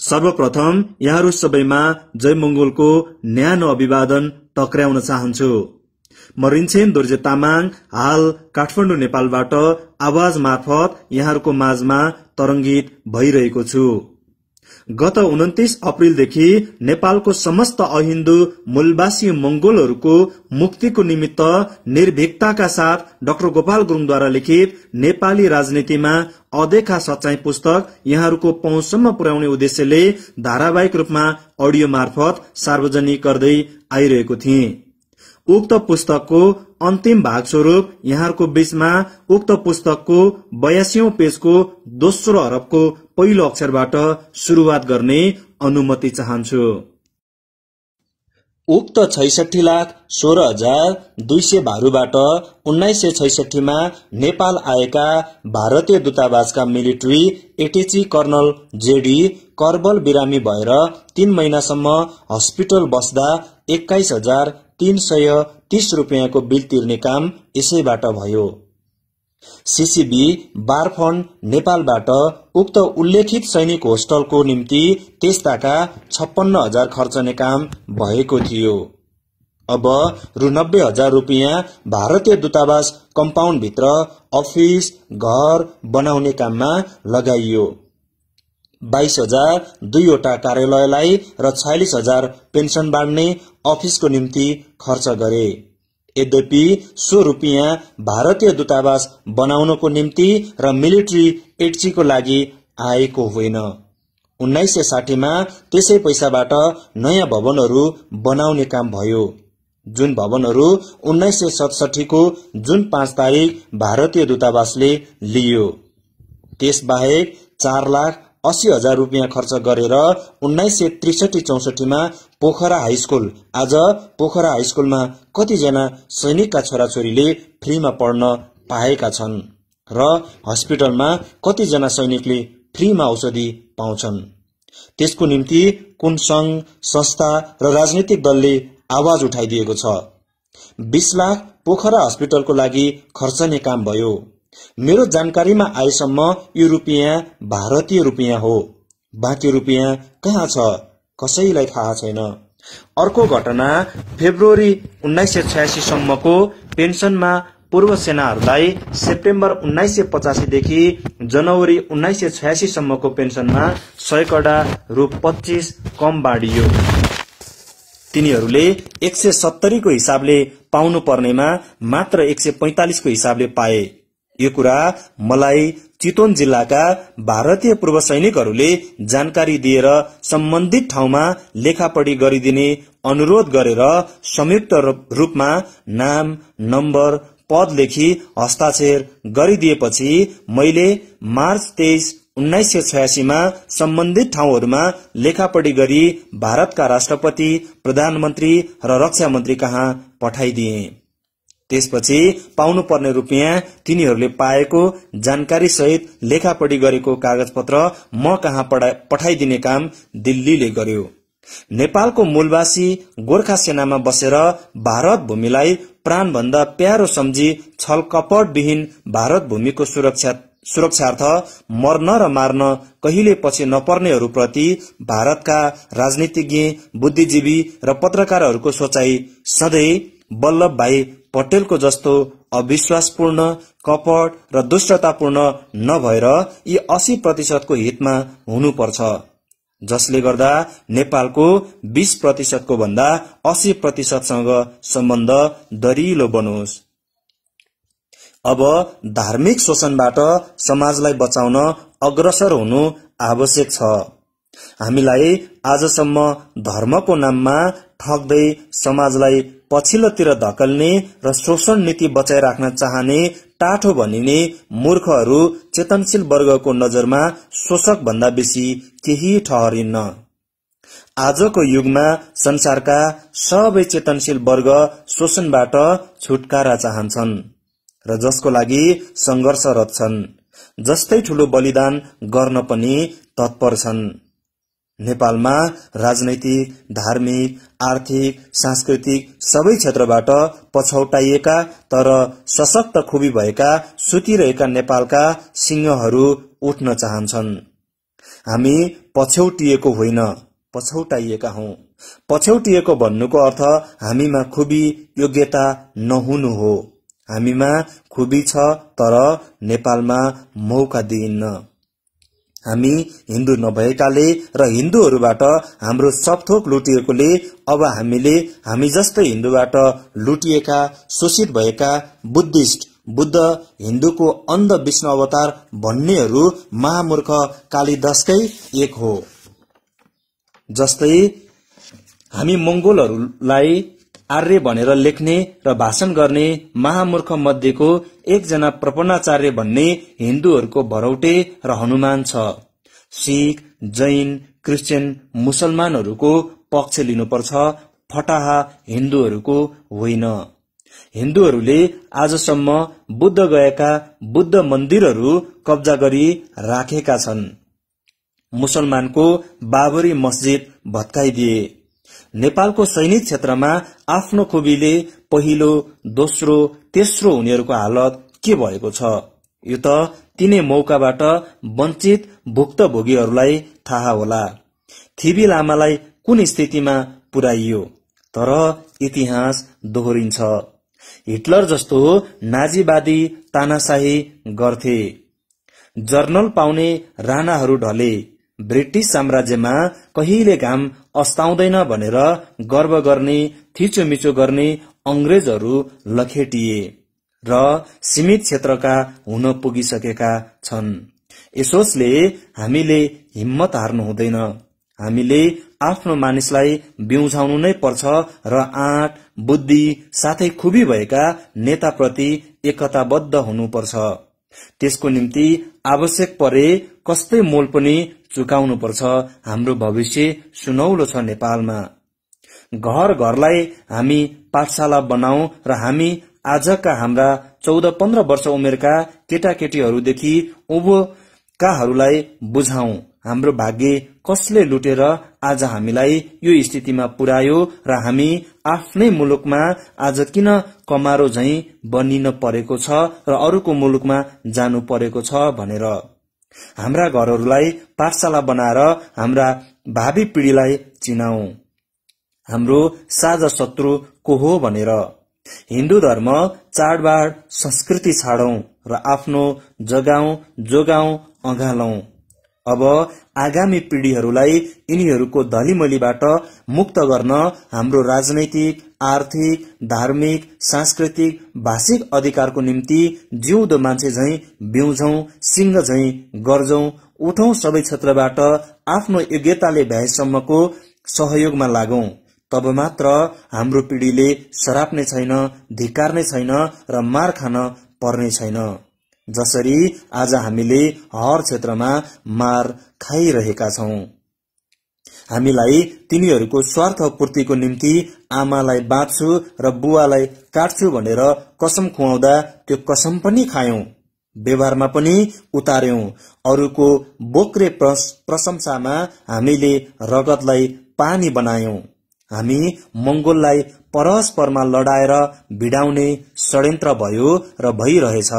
सर्वप्रथम यहाँहरू सबैमा जय मंगलको न्यानो अभिवादन टक्र्याउन चाहन्छु। म रिन्छेन दोर्जे तामाङ हाल काठमाडौँ नेपालबाट आवाज मार्फत यहाँहरूको माझमा तरंगित भइरहेको छु। गत 29 अप्रिलदेखि नेपालको समस्त अहिन्दू मूलवासी मंगोलहरूको मुक्तिको निमित्त निर्भीकताका साथ डाक्टर गोपाल गुरुङद्वारा लिखित नेपाली राजनीतिमा अदेखा सच्चाई पुस्तक यहाँहरूको पहुँचसम्म पुर्याउने उद्देश्यले धारावाहिक रूपमा अडियो मार्फत सार्वजनिक गर्दै आइरहेको थिएँ। उक्त पुस्तकको अन्तिम भाग स्वरूप यहाँहरूको बीचमा उक्त पुस्तकको 82औं पेजको दोस्रो हरफको पहिलो अक्षरबाट शुरूआत गर्ने अनुमति चाहन्छु। उक्त 66,16,200 भारूबाट 1966 मा नेपाल आएका भारतीय दूतावासका मिलिट्री एटिची कर्नल जेडी करबल बिरामी भएर 3 महिनासम्म हस्पिटल बस्दा 21,330 रुपियाँको बिल तिर्ने काम यसैबाट भयो। सीसीबी बार फण्ड नेपालबाट उक्त उल्लेखित सैनिक होस्टलको निम्ति त्यसताका 56,000 खर्चने काम भएको थियो। अब रु 90,000 रुपियाँ भारतीय दूतावास कम्पाउन्ड भित्र अफिस घर बनाउने काममा लगाइयो। 22,000 दुईवटा कार्यालयलाई र 46,000 पेन्सन बाँड्ने अफिसको निम्ति खर्च गरे। यद्यपि सो रुपियाँ भारतीय दूतावास बनाउनको निम्ति र मिलिट्री एटचीको लागि आएको होइन। 1960 मा त्यसै पैसाबाट नयाँ भवनहरू बनाउने काम भयो, जुन भवनहरू 1967 को जुन 5 तारिक भारतीय दूतावासले लियो। त्यसबाहेक 4,80,000 रुपियाँ खर्च गरेर 1963-64 मा पोखरा हाईस्कूल, आज पोखरा हाईस्कूलमा कतिजना सैनिकका छोराछोरीले फ्रीमा पढ्न पाएका छन् र हस्पिटलमा कतिजना सैनिकले फ्रीमा औषधि पाउँछन्। त्यसको निम्ति कुन संघ संस्था र राजनीतिक दलले आवाज उठाइदिएको छ। 20 लाख पोखरा हस्पिटलको लागि खर्चने काम भयो। मेरो जानकारीमा आएसम्म यो रुपियाँ भारतीय रुपियाँ हो, बाँकी रुपियाँ कहाँ छ कसैलाई थाहा छैन। अर्को घटना फेब्रुअरी 1986 सम्मको पेन्सनमा पूर्व सेनाहरूलाई सेप्टेम्बर 1985 देखि जनवरी 1986 सम्मको पेन्सनमा 100 रु 25 कम बाँडियो। तिनीहरूले 170 को हिसाबले पाउनु पर्नेमा मात्र 145 को हिसाबले पाए। यो कुरा मलाई चितवन जिल्लाका भारतीय पूर्व सैनिकहरूले जानकारी दिएर सम्बन्धित ठाउँमा लेखापढी गरिदिने अनुरोध गरेर संयुक्त रूपमा नाम, नम्बर, पद लेखी हस्ताक्षर गरिदिएपछि मैले मार्च 23, 1986 मा सम्बन्धित ठाउँहरूमा लेखापढी गरी भारतका राष्ट्रपति, प्रधानमन्त्री र रक्षा मन्त्री कहाँ पठाइदिए। त्यसपछि पाउनुपर्ने रुपियाँ तिनीहरूले पाएको जानकारी सहित लेखापढी गरेको कागजपत्र म कहाँ पठाइदिने काम दिल्लीले गर्यो। नेपालको मूलवासी गोर्खा सेनामा बसेर भारत भूमिलाई प्राणभन्दा प्यारो सम्झी छल कपट विहीन भारत भूमिको सुरक्षार्थ मर्न र मार्न कहिले पछि नपर्नेहरूप्रति भारतका राजनीतिज्ञ, बुद्धिजीवी र पत्रकारहरूको सोचाइ सधैँ वल्लभ भाई पटेलको जस्तो अविश्वासपूर्ण, कपट र दुष्टतापूर्ण नभएर यी 80% को हितमा हुनुपर्छ, जसले गर्दा नेपालको 20% को भन्दा 80% सँग सम्बन्ध दरिलो बनोस्। अब धार्मिक शोषणबाट समाजलाई बचाउन अग्रसर हुनु आवश्यक छ। हामीलाई आजसम्म धर्मको नाममा ठग्दै समाजलाई पछिल्लोतिर धकल्ने र शोषण नीति बचाइ राख्न चाहने टाठो भनिने मूर्खहरू चेतनशील वर्गको नजरमा शोषक भन्दा बेसी केही ठहरिन्न। आजको युगमा संसारका सबै चेतनशील वर्ग शोषणबाट छुटकारा चाहन्छन् र जसको लागि संघर्षरत छन्, जस्तै ठूलो बलिदान गर्न पनि तत्पर छन्। नेपालमा राजनैतिक, धार्मिक, आर्थिक, सांस्कृतिक सबै क्षेत्रबाट पछौटाइएका तर सशक्त खुबी भएका सुतिरहेका नेपालका सिंहहरू उठ्न चाहन्छन्। हामी पछौटिएको होइन, पछौटाइएका हौं। पछौटिएको भन्नुको अर्थ हामीमा खुबी योग्यता नहुनु हो। हामीमा खुबी छ तर नेपालमा मौका दिइन्न। हामी हिन्दू नभएकाले र हिन्दूहरूबाट हाम्रो सब थोक लुटिएकोले अब हामीले हामी जस्तै हिन्दूबाट लुटिएका, शोषित भएका बुद्धिस्ट, बुद्ध हिन्दूको अन्ध विष्णु अवतार भन्नेहरू महामूर्ख कालिदासकै एक हो। जस्तै हामी मंगोलहरूलाई आर्य भनेर लेख्ने र भाषण गर्ने महामूर्ख मध्येको एकजना प्रपन्नाचार्य भन्ने हिन्दूहरूको भरौटे र हनुमान छ। सिख, जैन, क्रिश्चियन, मुसलमानहरूको पक्ष लिनुपर्छ, फटाहा हिन्दूहरूको होइन। हिन्दूहरूले आजसम्म बुद्ध गएका बुद्ध मन्दिरहरू कब्जा गरी राखेका छन्। मुसलमानको बाबरी मस्जिद भत्काइदिए। नेपालको सैनिक क्षेत्रमा आफ्नो खुबीले पहिलो, दोस्रो, तेस्रो हुनेहरूको हालत के भएको छ यो त तिनै मौकाबाट वञ्चित भुक्तभोगीहरूलाई थाहा होला। थिबी लामालाई कुन स्थितिमा पुर्याइयो, तर इतिहास दोहोरिन्छ। हिटलर जस्तो नाजीवादी तानाशाही गर्थे। जर्नल पाउने राणाहरू ढले। ब्रिटिश साम्राज्यमा कहिले घाम अस्ताउँदैन भनेर गर्व गर्ने, थिचोमिचो गर्ने अंग्रेजहरू लखेटिए र सीमित क्षेत्रका हुन पुगिसकेका छन्। यसोसले हामीले हिम्मत हार्नु हुँदैन। हामीले आफ्नो मानिसलाई बिउझाउनु नै पर्छ र आँट, बुद्धि साथै खुबी भएका नेताप्रति एकताबद्ध हुनुपर्छ। त्यसको निम्ति आवश्यक परे कस्तै मोल पनि चुकाउनुपर्छ। हाम्रो भविष्य सुनौलो छ नेपालमा। घर घरलाई हामी पाठशाला बनाऊ र हामी आजका हाम्रा 14-15 वर्ष उमेरका केटाकेटीहरूदेखि उँभोकाहरूलाई बुझाऊ हाम्रो भाग्य कसले लुटेर आज हामीलाई यो स्थितिमा पुर्यायो र हामी आफ्नै मुलुकमा आज किन कमारो झैं बनिन परेको छ र अरूको मुलुकमा जानु परेको छ भनेर। हाम्रा घरहरूलाई पाठशाला बनाएर हाम्रा भावी पिढीलाई चिनाऊ हाम्रो साझा शत्रु को हो भनेर। हिन्दू धर्म, चाडबाड, संस्कृति छाडौं र आफ्नो जगाऊ जोगाऊ अँगालौं। अब आगामी पिढीहरूलाई यिनीहरूको धलीमलीबाट मुक्त गर्न हाम्रो राजनैतिक, आर्थिक, धार्मिक, सांस्कृतिक, भाषिक अधिकारको निम्ति जिउँदो मान्छे झैं बिउझौं, सिंह झैं गर्जौं, उठौं, सबै क्षेत्रबाट आफ्नो योग्यताले भ्याएसम्मको सहयोगमा लागौं। तब मात्र हाम्रो पिढीले सराप्ने छैन, धिक्कार्ने छैन र मार खान पर्ने छैन। जसरी आज हामीले हर क्षेत्रमा मार खाइरहेका छौं। हामीलाई तिनीहरूको स्वार्थ पूर्तिको निम्ति आमालाई बाँच्छु र बुवालाई काट्छु भनेर कसम खुवाउँदा त्यो कसम पनि खायौं, व्यवहारमा पनि उतार्यौं। अरूको बोक्रे प्रशंसामा हामीले रगतलाई पानी बनायौं। हामी मंगोललाई परस्परमा लडाएर भिडाउने षड्यन्त्र भयो र भइरहेछ।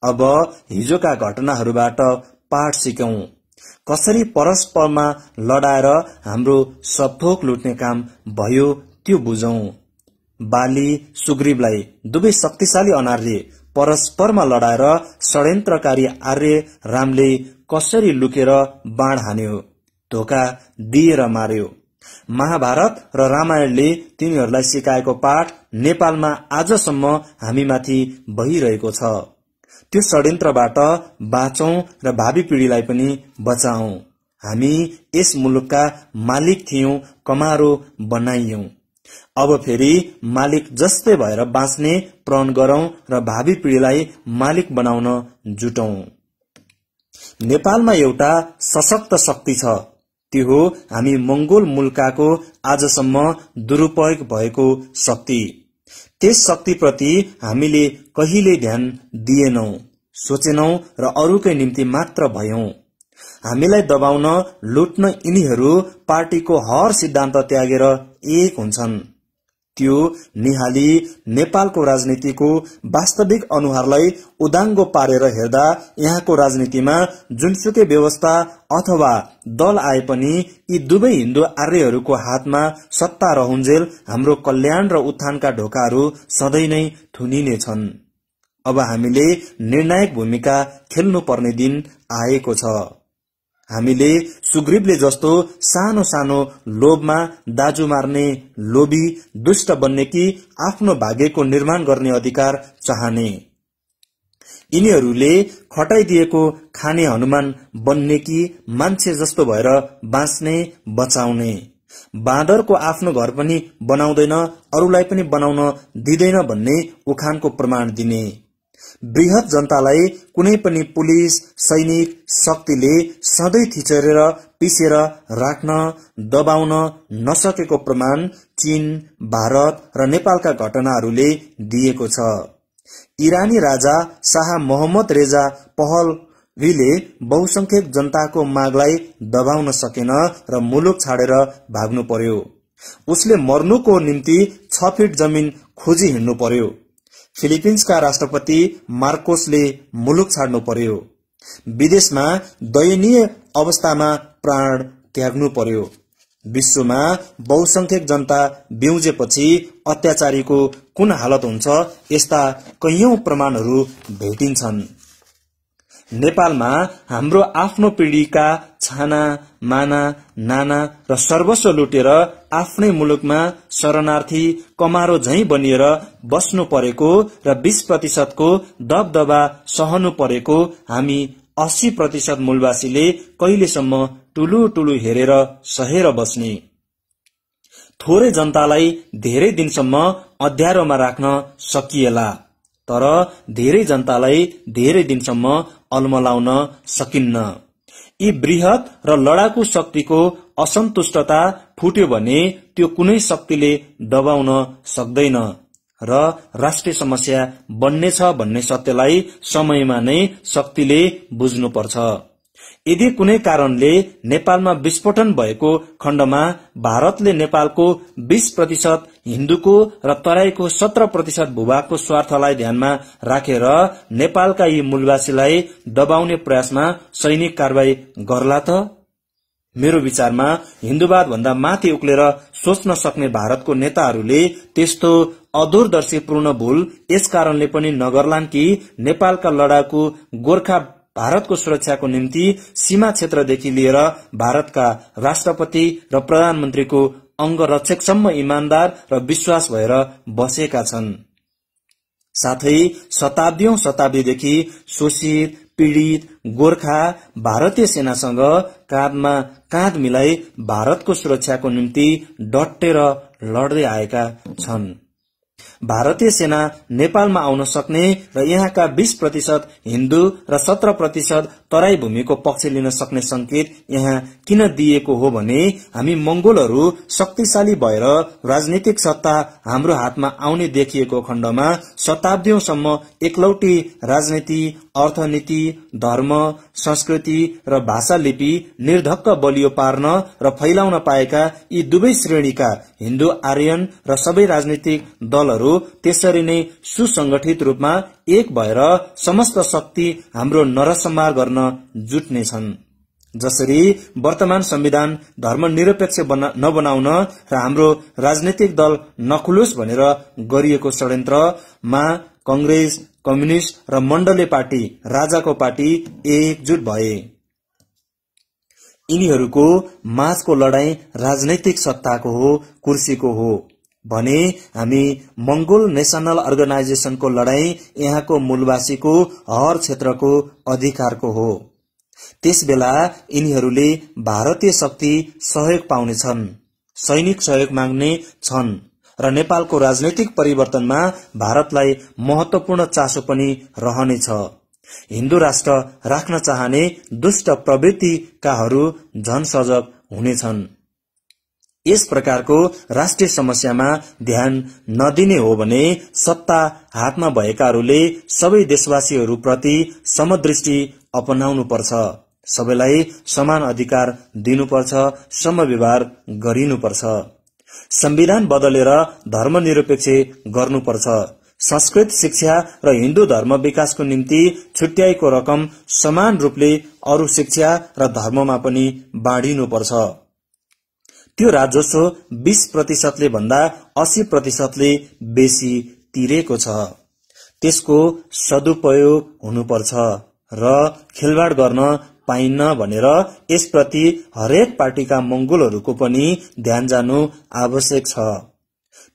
अब हिजोका घटनाहरूबाट पाठ सिकौं। कसरी परस्परमा लडाएर हाम्रो सबथोक लुट्ने काम भयो त्यो बुझौं। बाली, सुग्रीवलाई दुवै शक्तिशाली अनार्य परस्परमा लडाएर षड्यन्त्रकारी आर्य रामले कसरी लुकेर बाण हान्यो, धोका दिएर मार्यो। महाभारत र रामायणले तिनीहरूलाई सिकाएको पाठ नेपालमा आजसम्म हामीमाथि भइरहेको छ। त्यो षड्यन्त्रबाट बाँचौं र भावी पिढीलाई पनि बचाऊ। हामी यस मुलुकका मालिक थियौं, कमारो बनाइयौं। अब फेरि मालिक जस्तै भएर बाँच्ने प्रण गरौं र भावी पिढीलाई मालिक बनाउन जुटौं। नेपालमा एउटा सशक्त शक्ति छ, त्यो हो हामी मंगोल मुल्काको आजसम्म दुरुपयोग भएको शक्ति। त्यस शक्तिप्रति हामीले कहिले ध्यान दिएनौं, सोचेनौं र अरूकै निम्ति मात्र भयौं। हामीलाई दबाउन, लुट्न यिनीहरू पार्टीको हर सिद्धान्त त्यागेर एक हुन्छन्। त्यो निहाली नेपालको राजनीतिको वास्तविक अनुहारलाई उदाङ्गो पारेर हेर्दा यहाँको राजनीतिमा जुनसुकै व्यवस्था अथवा दल आए पनि यी दुवै हिन्दू आर्यहरूको हातमा सत्ता रहुन्जेल हाम्रो कल्याण र उत्थानका ढोकाहरू सधैँ नै थुनिने छन्। अब हामीले निर्णायक भूमिका खेल्नुपर्ने दिन आएको छ। हामीले सुग्रीवले जस्तो सानो सानो लोभमा दाजु मार्ने लोभी दुष्ट बन्ने कि आफ्नो भाग्यको निर्माण गर्ने अधिकार चाहने, यिनीहरूले खटाइदिएको खाने हनुमान बन्ने कि मान्छे जस्तो भएर बाँच्ने बचाउने, बाँदरको आफ्नो घर पनि बनाउँदैन अरूलाई पनि बनाउन दिँदैन भन्ने उखानको प्रमाण दिने, बृहत जनतालाई कुनै पनि पुलिस सैनिक शक्तिले सधैँ थिचेर पिसेर राख्न दबाउन नसकेको प्रमाण चीन, भारत र नेपालका घटनाहरूले दिएको छ। इरानी राजा शाह मोहम्मद रेजा पहलवीले बहुसंख्यक जनताको मागलाई दबाउन सकेन र मुलुक छाडेर भाग्नु पर्यो। उसले मर्नुको निम्ति 6 फिट जमिन खोजी हिँड्नु पर्यो। फिलिपिन्सका राष्ट्रपति मार्कोसले मुलुक छाड्नु पर्यो। विदेशमा दयनीय अवस्थामा प्राण त्याग्नु पर्यो। विश्वमा बहुसंख्यक जनता बिउजेपछि अत्याचारीको कुन हालत हुन्छ, यस्ता कैयौं प्रमाणहरू भेटिन्छन्। नेपालमा हाम्रो आफ्नो पिढीका छाना माना नाना र सर्वस्व लुटेर आफ्नै मुलुकमा शरणार्थी कमारो झैं बनिएर बस्नु परेको र 20% को दबदबा सहनु परेको हामी 80% मूलवासीले कहिलेसम्म टुलु टुलु हेरेर सहेर बस्ने? थोरै जनतालाई धेरै दिनसम्म अध्यारोमा राख्न सकिएला, तर धेरै जनतालाई धेरै दिनसम्म अल्मलाउन सकिन्न। यी बृहत र लडाकु शक्तिको असन्तुष्टता फुट्यो भने त्यो कुनै शक्तिले दबाउन सक्दैन र राष्ट्रिय समस्या बन्नेछ भन्ने सत्यलाई समयमा नै शक्तिले बुझ्नुपर्छ। यदि कुनै कारणले नेपालमा विस्फोटन भएको खण्डमा भारतले नेपालको 20% हिन्दूको र तराईको 17% भूभागको स्वार्थलाई ध्यानमा राखेर नेपालका यी मूलवासीलाई दबाउने प्रयासमा सैनिक कारबाही गर्ला त? मेरो विचारमा हिन्दूवाद भन्दा माथि उक्लेर सोच्न सक्ने भारतको नेताहरूले त्यस्तो अदूरदर्शीपूर्ण भूल यस कारणले पनि नगर्लान् कि नेपालका लडाकु गोर्खा भारतको सुरक्षाको निम्ति सीमा क्षेत्रदेखि लिएर भारतका राष्ट्रपति र प्रधानमन्त्रीको अंगरक्षकसम्म इमानदार र विश्वास भएर बसेका छन्। साथै शताब्दीदेखि शोषित पीड़ित गोर्खा भारतीय सेनासँग काँधमा काँध मिलाई भारतको सुरक्षाको निम्ति डटेर लड्दै आएका छन्। भारतीय सेना नेपालमा आउन सक्ने र यहाँका 20% हिन्दू र 17% तराई भूमिको पक्ष लिन सक्ने संकेत यहाँ किन दिएको हो भने हामी मंगोलहरू शक्तिशाली भएर राजनीतिक सत्ता हाम्रो हातमा आउने देखिएको खण्डमा शताब्दीौंसम्म एकलौटी राजनीति, अर्थनीति, धर्म, संस्कृति र भाषा लिपि निर्धक्क बलियो पार्न र फैलाउन पाएका यी दुवै श्रेणीका हिन्दू आर्यन र सबै राजनीतिक दलहरू त्यसरी नै सुसंगठित रूपमा एक भएर समस्त शक्ति हाम्रो नरसंहार गर्न जुट्नेछन्। जसरी वर्तमान संविधान धर्मनिरपेक्ष नबनाउन र हाम्रो राजनीतिक दल नखुलोस् भनेर गरिएको षड्यन्त्रमा कांग्रेस, कम्युनिस्ट र मण्डले पार्टी, राजाको पार्टी एकजुट भए। यिनीहरूको माझको लडाई राजनैतिक सत्ताको हो, कुर्सीको हो भने हामी मंगोल नेशनल अर्गनाइजेशनको लडाई यहाँको मूलवासीको हर क्षेत्रको अधिकारको हो। त्यसबेला यिनीहरूले भारतीय शक्ति सहयोग पाउनेछन्, सैनिक सहयोग माग्ने छन् र नेपालको राजनैतिक परिवर्तनमा भारतलाई महत्वपूर्ण चासो पनि रहनेछ। हिन्दू राष्ट्र राख्न चाहने दुष्ट प्रवृत्तिकाहरू झन सजग हुनेछन्। यस प्रकारको राष्ट्रिय समस्यामा ध्यान नदिने हो भने सत्ता हातमा भएकाहरूले सबै देशवासीहरूप्रति समदृष्टि अपनाउनुपर्छ, सबैलाई समान अधिकार दिनुपर्छ, समव्यवहार गरिनुपर्छ। संविधान बदलेर धर्मनिरपेक्ष गर्नुपर्छ। संस्कृत शिक्षा र हिन्दू धर्म विकासको निम्ति छुट्याएको रकम समान रूपले अरू शिक्षा र धर्ममा पनि बाँडिनुपर्छ। त्यो राजस्व 20% भन्दा 80% बेसी तिरेको छ। त्यसको सदुपयोग हुनुपर्छ र खेलवाड गर्न पाइन्न भनेर यसप्रति हरेक पार्टीका मंगोलहरूको पनि ध्यान जानु आवश्यक छ।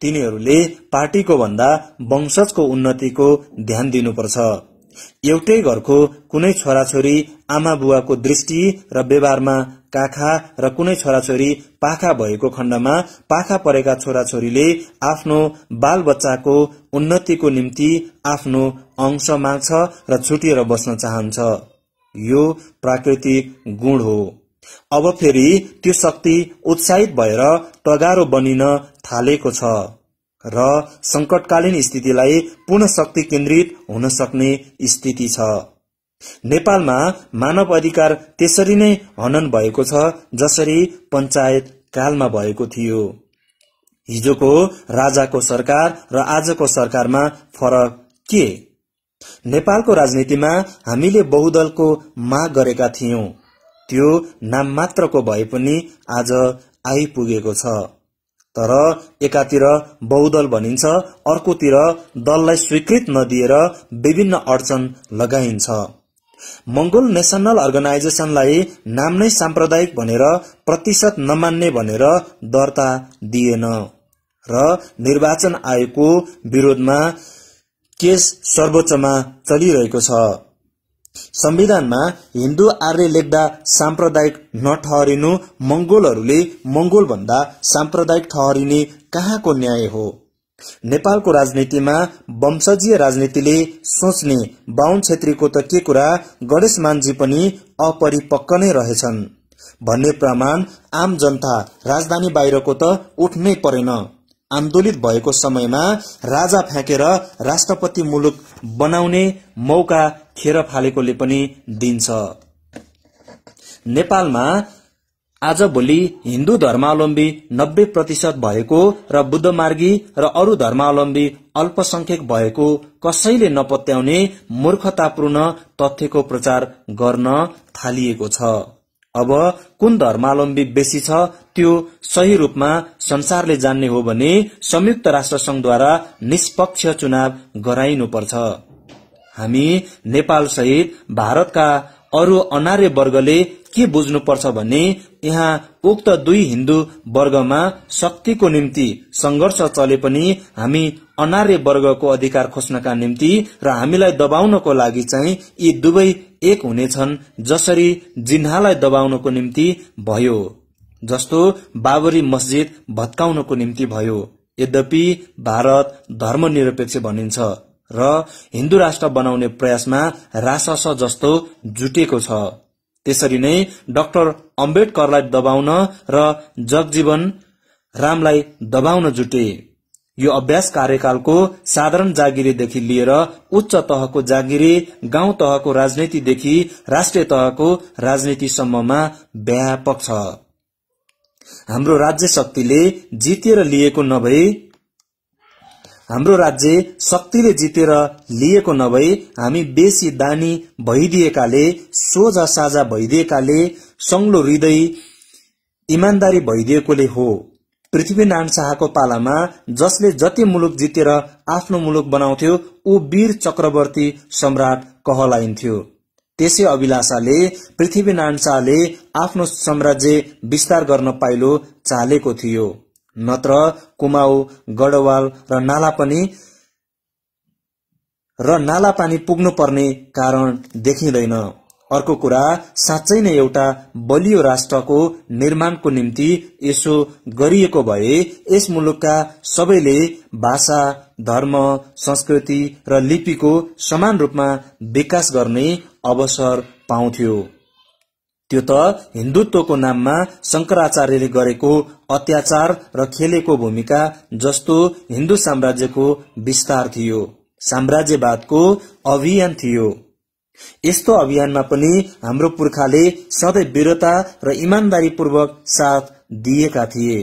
तिनीहरूले पार्टीको भन्दा वंशजको उन्नतिको ध्यान दिनुपर्छ। एउटै घरको कुनै छोराछोरी आमा बुवाको दृष्टि र व्यवहारमा काखा र कुनै छोराछोरी पाखा भएको खण्डमा पाखा परेका छोराछोरीले आफ्नो बालबच्चाको उन्नतिको निम्ति आफ्नो अंश माग्छ र छुटिएर बस्न चाहन्छ। यो प्राकृतिक गुण हो। अब फेरि त्यो शक्ति उत्साहित भएर तगारो बनिन थालेको छ र संकटकालीन स्थितिलाई पुनः शक्ति केन्द्रित हुन सक्ने स्थिति छ। नेपालमा मानव अधिकार त्यसरी नै हनन भएको छ जसरी पञ्चायत कालमा भएको थियो। हिजोको राजाको सरकार र आजको सरकारमा फरक के? नेपालको राजनीतिमा हामीले बहुदलको माग गरेका थियौं। त्यो नाम मात्रको भए पनि आज आइपुगेको छ। तर एकातिर बहुदल भनिन्छ, अर्कोतिर दललाई स्वीकृत नदिएर विभिन्न अडचन लगाइन्छ। मंगोल नेशनल अर्गनाइजेसनलाई नाम नै साम्प्रदायिक भनेर प्रतिशत नमान्ने भनेर दर्ता दिएन र निर्वाचन आयोगको विरोधमा केस सर्वोच्चमा चलिरहेको छ। संविधानमा हिन्दू आर्य लेख्दा साम्प्रदायिक नठहरिनु मंगोलहरूले मंगोल भन्दा साम्प्रदायिक ठहरिने कहाँको न्याय हो? नेपालको राजनीतिमा वंशजीय राजनीतिले सोच्ने बाहुन छेत्रीको त के कुरा, गणेश मानजी पनि अपरिपक्व नै रहेछन् भन्ने प्रमाण आम जनता राजधानी बाहिरको त उठ्नै परेन। आन्दोलित भएको समयमा राजा फ्याँकेर राष्ट्रपति मुलुक बनाउने मौका खेर फालेकोले पनि दिन्छ। नेपालमा आज भोलि हिन्दू धर्मावलम्बी 90% भएको र बुद्धमार्गी र अरू धर्मावलम्बी अल्पसंख्यक भएको कसैले नपत्याउने मूर्खतापूर्ण तथ्यको प्रचार गर्न थालिएको छ। अब कुन धर्मावलम्बी बेसी छ त्यो सही रूपमा संसारले जान्ने हो भने संयुक्त राष्ट्र संघद्वारा निष्पक्ष चुनाव गराइनुपर्छ। हामी नेपाल सहित भारतका अरू अनार्य वर्गले के बुझ्नुपर्छ भने यहाँ उक्त दुई हिन्दू वर्गमा शक्तिको निम्ति संघर्ष चले पनि हामी अनार्य वर्गको अधिकार खोज्नका निम्ति र हामीलाई दबाउनको लागि चाहिँ यी दुवै एक हुनेछन्, जसरी जिन्हालाई दबाउनको निम्ति भयो, जस्तो बाबरी मस्जिद भत्काउनको निम्ति भयो। यद्यपि भारत धर्मनिरपेक्ष भनिन्छ र हिन्दू राष्ट्र बनाउने प्रयासमा रासस जस्तो जुटेको छ। त्यसरी नै डाक्टर अम्बेडकरलाई दबाउन र जगजीवन रामलाई दबाउन जुटे। यो अभ्यास कार्यकालको साधारण जागिरीदेखि लिएर उच्च तहको जागिरी, गाउँ तहको राजनीतिदेखि राष्ट्रिय तहको राजनीतिसम्ममा व्यापक छ। हाम्रो राज्य शक्तिले जितेर लिएको नभई हामी बेसी दानी भइदिएकाले, सोझा साझा भइदिएकाले, संग्लो हृदय इमानदारी भइदिएकोले हो। पृथ्वीनारायण शाहको पालामा जसले जति मुलुक जितेर आफ्नो मुलुक बनाउँथ्यो ऊ वीर चक्रवर्ती सम्राट कहलाइन्थ्यो। त्यसै अभिलाषाले पृथ्वीनारायण शाहले आफ्नो साम्राज्य विस्तार गर्न पाइलो चालेको थियो। नत्र कुमाऊ, गढवाल र नाला पानी पुग्नु पर्ने कारण देखिँदैन। अर्को कुरा, साँच्चै नै एउटा बलियो राष्ट्रको निर्माणको निम्ति यसो गरिएको भए यस मुलुकका सबैले भाषा, धर्म, संस्कृति र लिपिको समान रूपमा विकास गर्ने अवसर पाउँथ्यो। त्यो त हिन्दुत्वको नाममा शंकराचार्यले गरेको अत्याचार र खेलेको भूमिका जस्तो हिन्दू साम्राज्यको विस्तार थियो, साम्राज्यवादको अभियान थियो। यस्तो अभियानमा पनि हाम्रो पुर्खाले सधैँ वीरता र इमानदारीपूर्वक साथ दिएका थिए।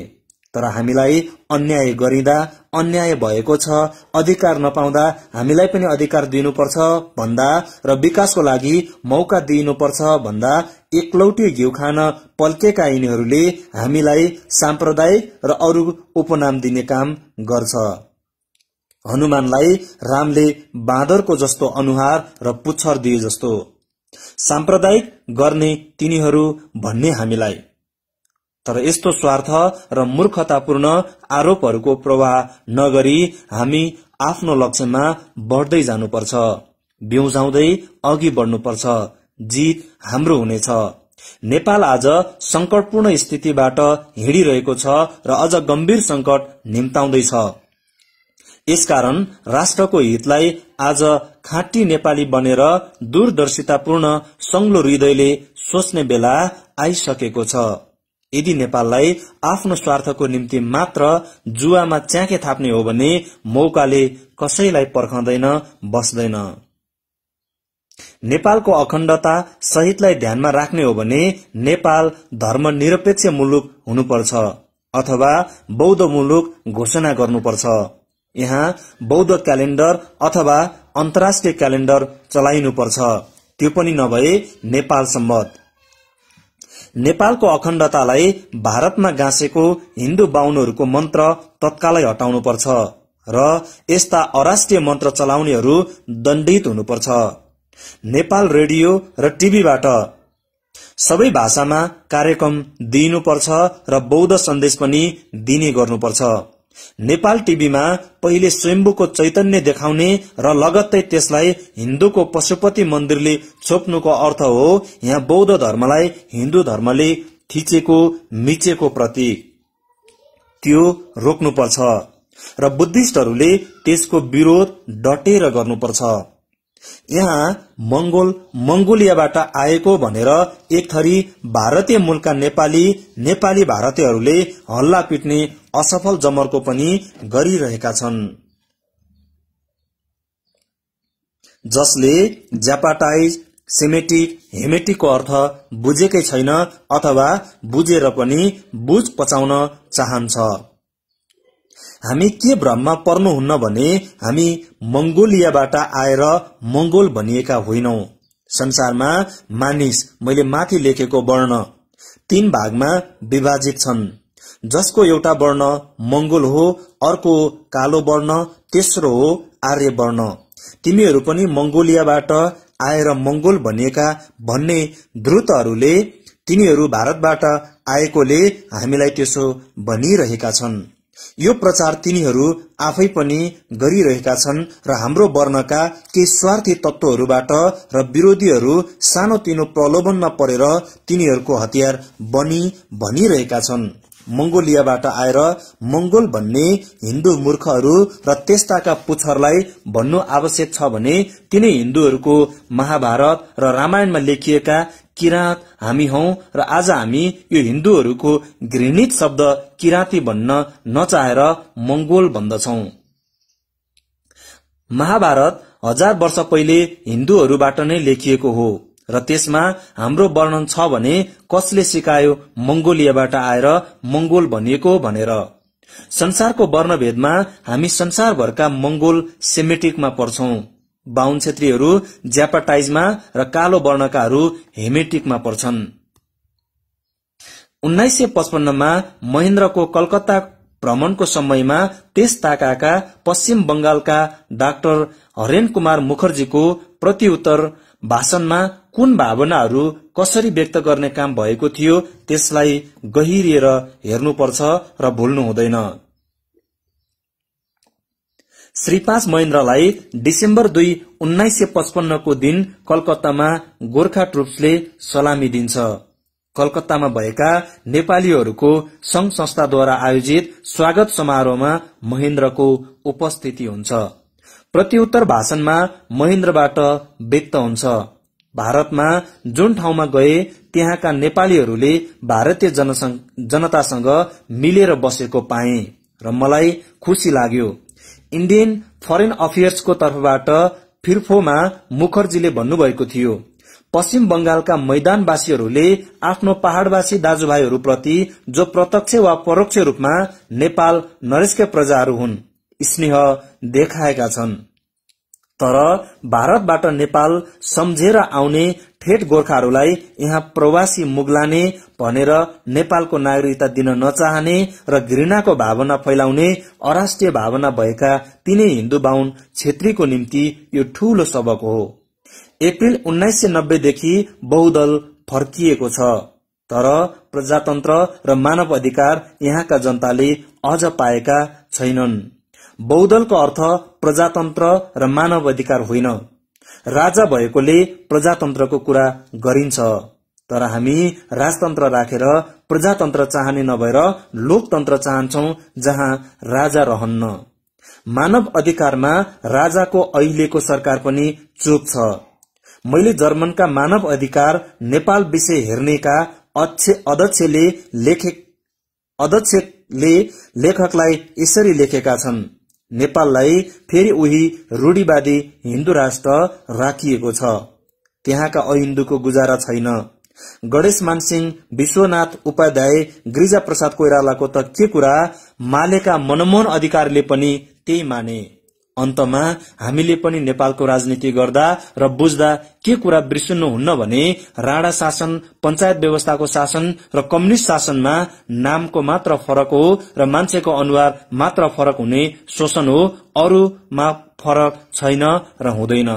तर हामीलाई अन्याय गरिँदा अन्याय भएको छ, अधिकार नपाउँदा हामीलाई पनि अधिकार दिनुपर्छ भन्दा र विकासको लागि मौका दिनुपर्छ भन्दा एकलौटी घिउ खान पल्केका यिनीहरूले हामीलाई साम्प्रदायिक र अरू उपनाम दिने काम गर्छ। हनुमानलाई रामले बाँदरको जस्तो अनुहार र पुच्छर दिए जस्तो साम्प्रदायिक गर्ने तिनीहरू भन्ने हामीलाई। तर यस्तो स्वार्थ र मूर्खतापूर्ण आरोपहरूको प्रवाह नगरी हामी आफ्नो लक्ष्यमा बढ्दै जानुपर्छ, बिउजाउँदै अघि बढ्नुपर्छ। जित हाम्रो हुनेछ। नेपाल आज संकटपूर्ण स्थितिबाट हिँडिरहेको छ र अझ गम्भीर संकट निम्ताउँदैछ। यसकारण राष्ट्रको हितलाई आज खाँटी नेपाली बनेर दूरदर्शितापूर्ण संग्लो हृदयले सोच्ने बेला आइसकेको छ। यदि नेपाललाई आफ्नो स्वार्थको निम्ति मात्र जुवामा च्याके थाप्ने हो भने मौकाले कसैलाई पर्खँदैन, बस्दैन। नेपालको अखण्डता सहितलाई ध्यानमा राख्ने हो भने नेपाल धर्मनिरपेक्ष मुलुक हुनुपर्छ अथवा बौद्ध मुलुक घोषणा गर्नुपर्छ। यहाँ बौद्ध क्यालेण्डर अथवा अन्तर्राष्ट्रिय क्यालेण्डर चलाइनुपर्छ, त्यो पनि नभए नेपाल सम्मत। नेपालको अखण्डतालाई भारतमा गाँसेको हिन्दू बाहुनहरूको मन्त्र तत्कालै हटाउनुपर्छ र यस्ता अराष्ट्रिय मन्त्र चलाउनेहरू दण्डित हुनुपर्छ। नेपाल रेडियो र टिभीबाट सबै भाषामा कार्यक्रम दिइनुपर्छ र बौद्ध सन्देश पनि दिने गर्नुपर्छ। नेपाल टिभीमा पहिले स्वयम्भूको चैतन्य देखाउने र लगत्तै त्यसलाई हिन्दूको पशुपति मन्दिरले छोप्नुको अर्थ हो यहाँ बौद्ध धर्मलाई हिन्दू धर्मले थिचेको मिचेको प्रतीक, त्यो रोक्नुपर्छ र बुद्धिस्टहरूले त्यसको विरोध डटेर गर्नुपर्छ। यहाँ मंगोलियाबाट आएको भनेर एक थरी भारतीय मूलका नेपाली भारतीयहरूले हल्ला पिट्ने असफल जमर्को पनि गरिरहेका छन्, जसले जापाटाइज, सेमेटिक, हेमेटिकको अर्थ बुझेकै छैन अथवा बुझेर पनि बुझ पचाउन चाहन्छ। हामी के भ्रममा पर्नुहुन्न भने हामी मंगोलियाबाट आएर मंगोल भनिएका होइनौं। संसारमा मानिस, मैले माथि लेखेको वर्ण 3 भागमा विभाजित छन्, जसको एउटा वर्ण मंगोल हो, अर्को कालो वर्ण, तेस्रो हो आर्य वर्ण। तिमीहरू पनि मंगोलियाबाट आएर मंगोल भनिएका भन्ने द्रुतहरूले तिनीहरू भारतबाट आएकोले हामीलाई त्यसो भनिरहेका छन्। यो प्रचार तिनीहरू आफै पनि गरिरहेका छन् र हाम्रो वर्णका केही स्वार्थी तत्त्वहरूबाट र विरोधीहरू सानोतिनो प्रलोभनमा परेर तिनीहरूको हतियार बनी भनिरहेका छन्। मंगोलियाबाट आएर मंगोल भन्ने हिन्दू मूर्खहरू र त्यस्ताका पुच्छरलाई भन्नु आवश्यक छ भने तिनै हिन्दूहरूको महाभारत र रामायणमा लेखिएका किराँत हामी हौं र आज हामी यो हिन्दूहरूको घृणित शब्द किराँती भन्न नचाहेर मंगोल भन्दछौं। महाभारत 1000 वर्ष पहिले हिन्दूहरूबाट नै लेखिएको हो र त्यसमा हाम्रो वर्णन छ भने कसले सिकायो मंगोलियाबाट आएर मंगोल भनिएको भनेर? संसारको वर्णभेदमा हामी संसारभरका मंगोल सेमेटिकमा पर्छौं। बाहुन क्षेत्रीहरू ज्यापाटाइजमा र कालो वर्णकाहरू हेमेटिकमा पर्छन्। 1955 मा महेन्द्रको कलकत्ता भ्रमणको समयमा त्यस ताकाका पश्चिम बंगालका डाक्टर हरेन कुमार मुखर्जीको प्रतिउत्तर भाषणमा कुन भावनाहरू कसरी व्यक्त गर्ने काम भएको थियो त्यसलाई गहिरिएर हेर्नुपर्छ र भुल्नु हुँदैन। श्री 5 महेन्द्रलाई डिसेम्बर 2, 1955 को दिन कलकत्तामा गोर्खा ट्रुप्सले सलामी दिन्छ। कलकत्तामा भएका नेपालीहरूको संघ संस्थाद्वारा आयोजित स्वागत समारोहमा महेन्द्रको उपस्थिति हुन्छ। प्रतिउत्तर भाषणमा महेन्द्रबाट व्यक्त हुन्छ, भारतमा जुन ठाउँमा गए त्यहाँका नेपालीहरूले भारतीय जनतासँग मिलेर बसेको पाए र मलाई खुशी लाग्यो। इन्डियन फरेन अफेयर्सको तर्फबाट फिर्फोमा मुखर्जीले भन्नुभएको थियो, पश्चिम बंगालका मैदानवासीहरूले आफ्नो पहाड़वासी दाजुभाइहरूप्रति जो प्रत्यक्ष वा परोक्ष रूपमा नेपाल नरेशका प्रजाहरू हुन् स्नेह देखाएका छन्। तर भारतबाट नेपाल सम्झेर आउने ठेट गोर्खाहरूलाई यहाँ प्रवासी मुगलाने भनेर नेपालको नागरिकता दिन नचाहने र घृणाको भावना फैलाउने अराष्ट्रिय भावना भएका तीनै हिन्दू बाहुन छेत्रीको निम्ति यो ठूलो सबक हो। अप्रिल 1990 देखि बहुदल फर्किएको छ, तर प्रजातन्त्र र मानव अधिकार यहाँका जनताले अझ पाएका छैनन्। बहुदलको अर्थ प्रजातन्त्र र मानव अधिकार होइन। राजा भएकोले प्रजातन्त्रको कुरा गरिन्छ, तर हामी राजतन्त्र राखेर प्रजातन्त्र चाहने नभएर लोकतन्त्र चाहन्छौं जहाँ राजा रहन्न। मानव अधिकारमा राजाको अहिलेको सरकार पनि चुप छ। मैले जर्मनका मानव अधिकार नेपाल विषय हेर्नेका अध्यक्षले लेखकलाई यसरी लेखेका छन्, नेपाललाई फेरि उही रूढिवादी हिन्दू राष्ट्र राखिएको छ, त्यहाँका अहिन्दूको गुजारा छैन। गणेश मानसिंह, विश्वनाथ उपाध्याय, गिरिजा प्रसाद कोइरालाको त के कुरा, मालेका मनमोहन अधिकारीले पनि त्यही माने। अन्तमा हामीले पनि नेपालको राजनीति गर्दा र बुझ्दा के कुरा बिर्सन्नुहुन्न भने राणा शासन, पञ्चायत व्यवस्थाको शासन र कम्युनिस्ट शासनमा नामको मात्र फरक हो र मान्छेको अनुहार मात्र फरक हुने शोषण हो, अरूमा फरक छैन र हुँदैन।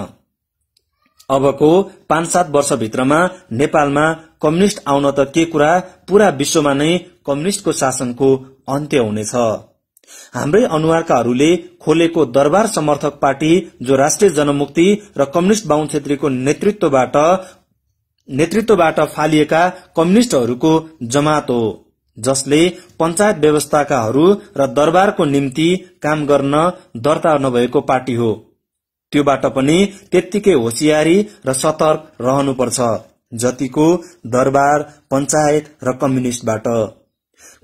अबको 5-7 वर्षभित्रमा नेपालमा कम्युनिस्ट आउन त के कुरा, पूरा विश्वमा नै कम्युनिस्टको शासनको अन्त्य हुनेछ। हाम्रै अनुहारकाहरूले खोलेको दरबार समर्थक पार्टी जो राष्ट्रिय जनमुक्ति र कम्युनिस्ट बाहुन छेत्रीको नेतृत्वबाट फालिएका कम्युनिस्टहरूको जमात हो, जसले पञ्चायत व्यवस्थाकाहरू र दरबारको निम्ति काम गर्न दर्ता नभएको पार्टी हो। त्योबाट पनि त्यत्तिकै होशियारी र सतर्क रहनुपर्छ जतिको दरबार, पञ्चायत र कम्युनिस्टबाट।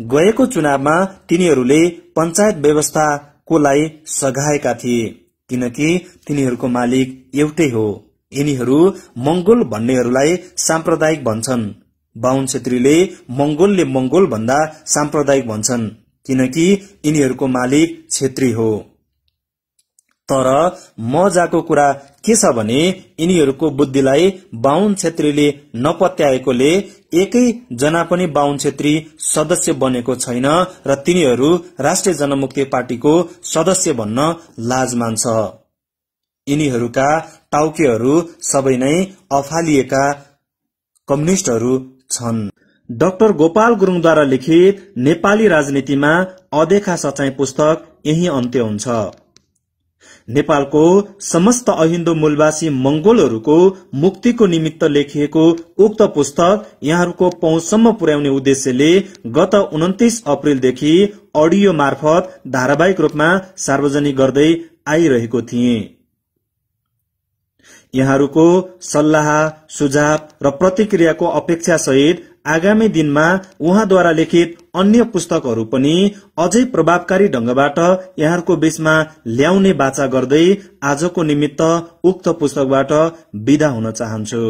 गएको चुनावमा तिनीहरूले पञ्चायत व्यवस्थाकोलाई सघाएका थिए, किनकि तिनीहरूको मालिक एउटै हो। यिनीहरू मंगोल भन्नेहरूलाई साम्प्रदायिक भन्छन्। बाहुन छेत्रीले मंगोलले मंगोल भन्दा साम्प्रदायिक भन्छन्, किनकि यिनीहरूको मालिक छेत्री हो। तर मजाको कुरा के छ भने यिनीहरूको बुद्धिलाई बाहुन छेत्रीले नपत्याएकोले एकै जना पनि बाहुन छेत्री सदस्य बनेको छैन र तिनीहरू राष्ट्रिय जनमुक्ति पार्टीको सदस्य भन्न लाज मान्छ। यिनीहरूका टाउकेहरू सबै नै अफालिएका कम्युनिस्टहरू छन्। डाक्टर गोपाल गुरुङद्वारा लिखित नेपाली राजनीतिमा अदेखा सचाई पुस्तक यही अन्त्य हुन्छ। नेपालको समस्त अहिन्दू मूलवासी मंगोलहरूको मुक्तिको निमित्त लेखिएको उक्त पुस्तक यहाँहरूको पहुँचसम्म पुर्याउने उद्देश्यले गत 29 अप्रिलदेखि अडियो मार्फत धारावाहिक रूपमा सार्वजनिक गर्दै आइरहेको थिए। यहाँहरूको सल्लाह, सुझाव र प्रतिक्रियाको अपेक्षा सहित आगामी दिनमा उहाँद्वारा लिखित अन्य पुस्तकहरू पनि अझै प्रभावकारी ढंगबाट यहाँहरूको बीचमा ल्याउने बाचा गर्दै आजको निमित्त उक्त पुस्तकबाट बिदा हुन चाहन्छु।